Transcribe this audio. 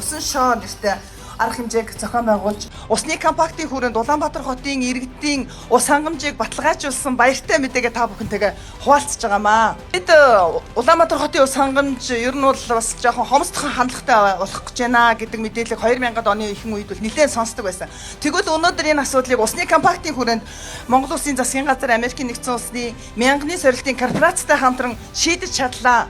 Усан шоо нэртэй арга хэмжээг зохион байгуулж, усны компактын хүрээнд Улаанбаатар хотын иргэдийн ус хангамжийг баталгаажуулсан баяртай мэдээгээ та бүхэнтэйгээ хуваалцаж байгаамаа. Бид Улаанбаатар хотын ус хангамж ер нь бол бас жоохон хомсдох хандлагатай болох гэж байна гэдэг мэдээллийг 2000-ад оны ихэнх үед бол нэлээд сонсдог байсан. Тэгвэл өнөөдөр энэ асуудлыг усны компактын хүрээнд Монгол Улсын засгийн газар, Америкийн нэгдсэн улсны мянганы сорилтын корпорацтай хамтран шийдэж чадлаа.